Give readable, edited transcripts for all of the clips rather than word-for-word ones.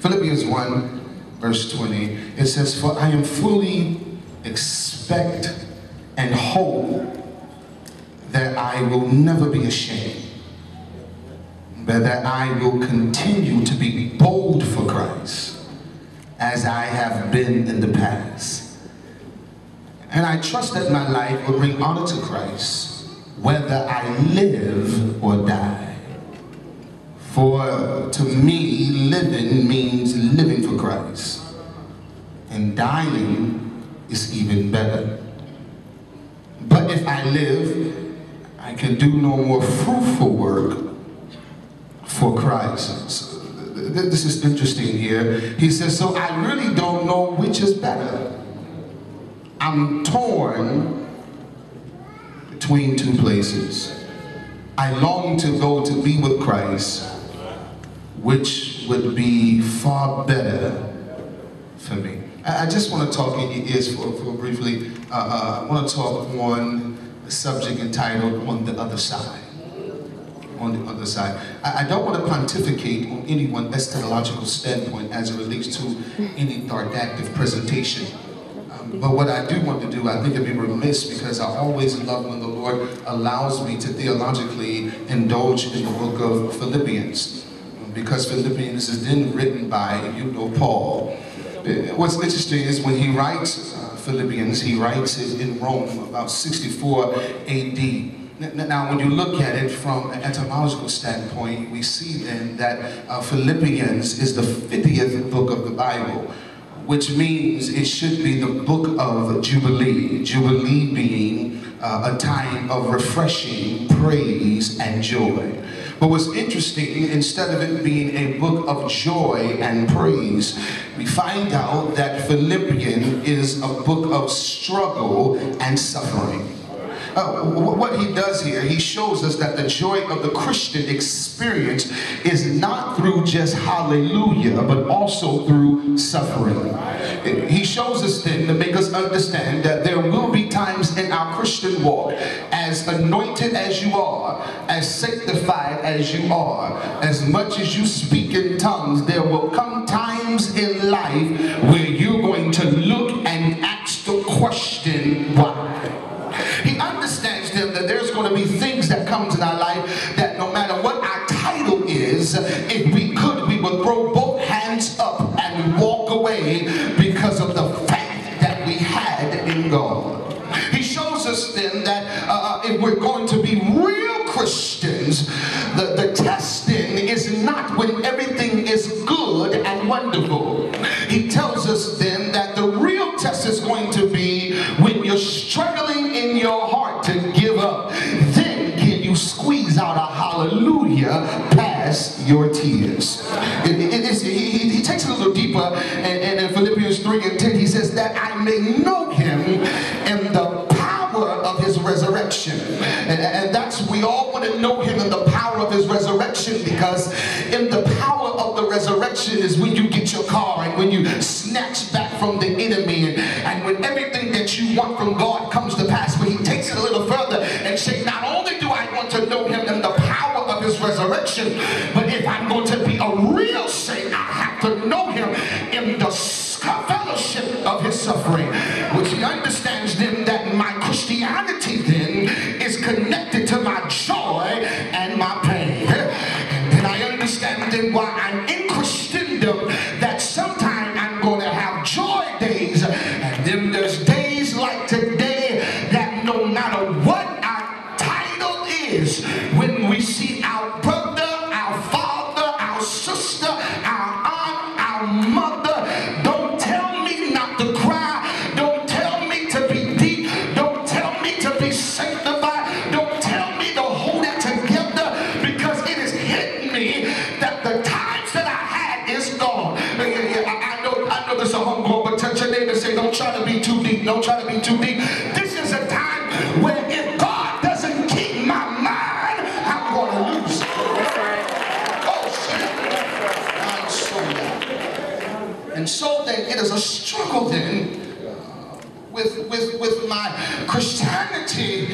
Philippians 1, verse 20, it says, "For I am fully expect and hope that I will never be ashamed, but that I will continue to be bold for Christ, as I have been in the past. And I trust that my life will bring honor to Christ, whether I live or die. For to me, living means living for Christ, and dying is even better. But if I live, I can do no more fruitful work for Christ." So, this is interesting here. He says, so I really don't know which is better. I'm torn between two places. I long to go to be with Christ, which would be far better for me. I just want to talk in your ears for briefly. I want to talk on a subject entitled "On the Other Side." On the other side. I don't want to pontificate on any one eschatological standpoint as it relates to any didactic presentation. But what I do want to do, I think I'd be remiss, because I always love when the Lord allows me to theologically indulge in the book of Philippians. Because Philippians is then written by, Paul. What's interesting is when he writes Philippians, he writes it in Rome about 64 AD. Now, when you look at it from an etymological standpoint, we see then that Philippians is the 50th book of the Bible, which means it should be the book of Jubilee. Jubilee being a time of refreshing, praise, and joy. But what's interesting, instead of it being a book of joy and praise, we find out that Philippians is a book of struggle and suffering. What he does here, he shows us that the joy of the Christian experience is not through just hallelujah, but also through suffering. He shows us then to make us understand that there will be times in our Christian walk, as anointed as you are, as sanctified as you are, as much as you speak in tongues, there will come times in life where you're going to look and ask the question, why? He understands them that there's going to be things that comes in our life that no matter what our title is, if we could, we would throw both hands up and walk away because of the faith that we had in God. He shows us then that if we're going to be real Christians, the testing is not when everything is good and wonderful. He tells us then that the real test is going to be when you're struggling in your heart to give up. Then can you squeeze out a hallelujah past your tears. He takes it a little deeper, and in Philippians 3 and 10 he says that I may know him in the power of his resurrection. And that's, we all want to know him in the power of his resurrection, because in the power of the resurrection is when you get your car, and when you snatch back from the enemy, and when everything that you want from God comes to pass. But he takes it a little further and says, not only do I want to know him in the power of his resurrection, but if I'm going to be a real saint, I have to know him in the fellowship of his suffering, which he understands then that my Christianity then is connected to my joy and my pain. And then I understand then why I'm in Christendom, that sometime I'm going to have joy days, and then there's days like today that no matter what our title is, when we see our brother, our father, our sister, our aunt, our mother, don't tell me not to cry, don't tell me to be deep, don't tell me to be sanctified, don't tell me to hold it together, because it has hit me that the times that I had is gone. I know this is a homegrown, but touch your neighbor and say, don't try to be too deep, don't try to be too deep. This is a time where if God doesn't keep my mind, I'm going to lose it. Oh, shit. I'm so mad. And so then it is a struggle then with my Christianity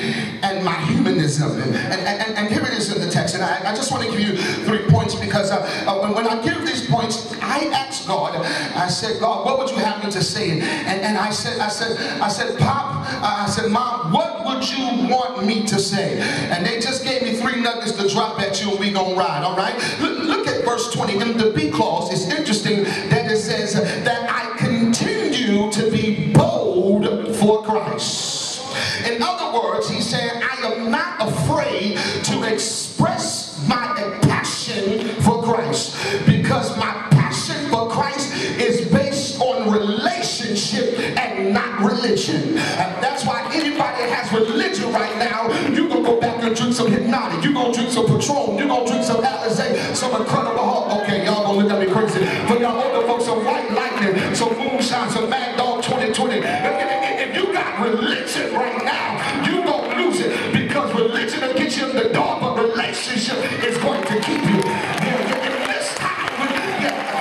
and my humanism. And here it is in the text. And I just want to give you 3 points, because when I give these points, I ask God. I said, God, what would you have me to say? And I said, Pop, I said, Mom, what would you want me to say? And they just gave me 3 nuggets to drop at you and we gonna ride, all right? Look at verse 20. In the B clause, it's interesting that it says that I continue to be bold for Christ. In other words, he said, I am not afraid to express my passion for Christ, because my passion for Christ is based on relationship and not religion. And that's why anybody that has religion right now, you gonna go back and drink some Hypnotic, you gonna drink some Patron, you gonna drink some Alizé, some Incredible Hulk. Okay, y'all gonna look at me crazy. But y'all older folks, some White Lightning, some Moonshine, some Mad Dog 2020. If you got religion right now, you gonna lose it, because religion will get you in the door, but relationship is going to keep you. In this time,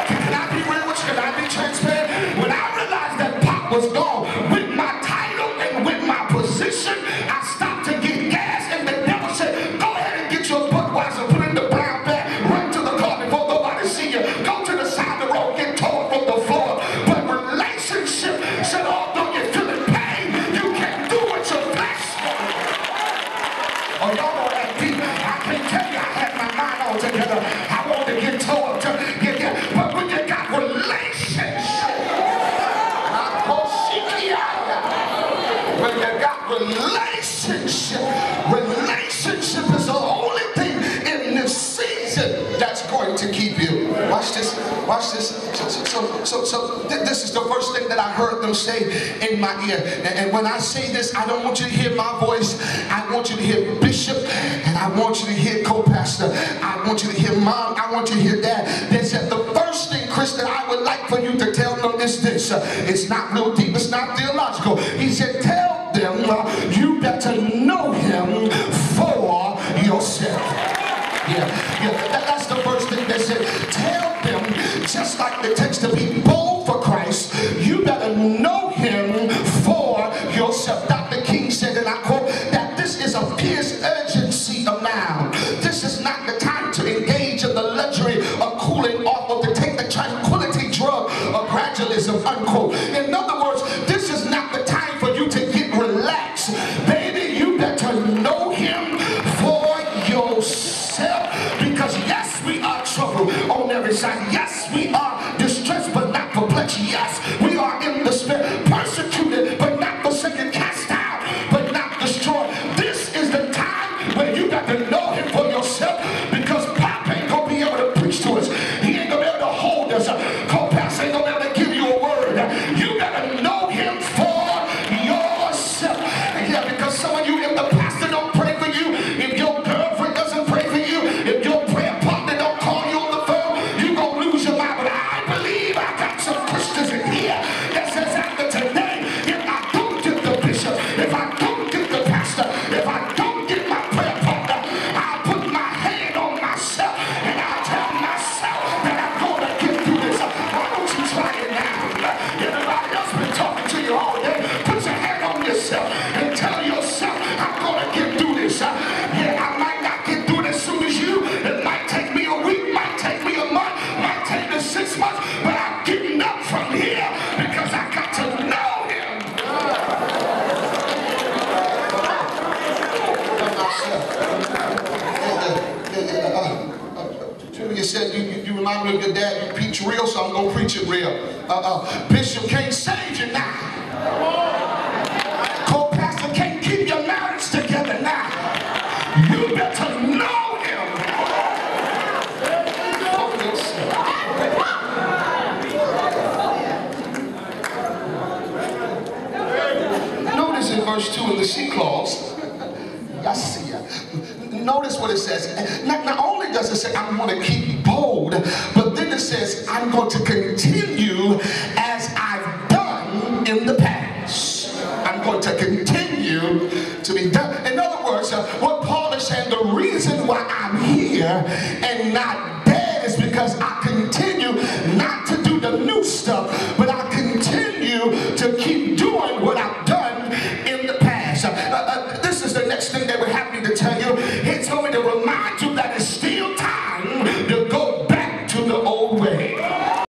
can I be real with you? Can I be transparent? When I realized that Pop was gone with my title and with my position, I stopped to get gas, and the devil said, go ahead and get your Budweiser, put in the brown bag, run to the car before nobody see you, go to the side of the road, get towed from the floor. But relationship said, although you're feeling pain, you can't do what your flesh wants. Oh, y'all know that deep. I can't tell you I had my mind all together. I want to get towed to get, but when you got relationship, when you got relationship, relationship is the only thing in this season that's going to keep you. Watch this, watch this. So this is the first thing that I heard them say in my ear. And when I say this, I don't want you to hear my voice. I want you to hear Bishop, and I want you to hear co-pastor. I want you to hear Mom. I want you to hear Dad. They said the first thing, Chris, that I would like for you to tell them is this. It's not real deep. It's not theological. He said, tell them you better know him for yourself. That's the first thing they said. Tell them, just like the text, to be bold for Christ, you better know him for yourself. Dr. King said, and I quote, that this is a fierce urgency of now. This is not the time to engage in the luxury of cooling off, or to take the tranquility drug of gradualism, unquote. In other words, this is not the time for you to get relaxed. Baby, you better know him for yourself. Because yes, we are troubled on every side. Yes, we are distressed, but not perplexed. Yes, we are in the spirit, persecuted, but not forsaken, cast out, but not destroyed. This is the time where you got to know him for yourself, because Pop ain't going to be able to preach to us. He ain't going to be able to hold us. Co-pastor ain't going to be able to give you a word. You got to know him for yourself. Yeah, because some of you, if the pastor don't pray for you, if your girlfriend doesn't pray for you, if your prayer partner don't call you on the phone, you going to lose your mind. But I believe I got some Christians in here that says after today, if I don't get the bishop, if I don't get the pastor, if I don't get my prayer partner, I'll put my hand on myself and I'll tell myself that I'm going to get through this. Why don't you try it now? Everybody else been talking to you all day. Put your hand on yourself and tell yourself, I'm going to get through this. Yeah, I might not get through it as soon as you. It might take me a week, might take me a month, might take me 6 months, but I'm getting up from here because I got to know him. You said you remind me of your dad. You preach real, so I'm gonna preach it real. Bishop can't save you now. Co-pastor can't keep your marriage together now. You better know him. Notice in verse 2 in the C clause, I see ya. Notice what it says. Not only does it say I'm going to keep bold, but then it says I'm going to continue as I've done in the past. I'm going to continue to be done. In other words, what Paul is saying, the reason why I'm here and not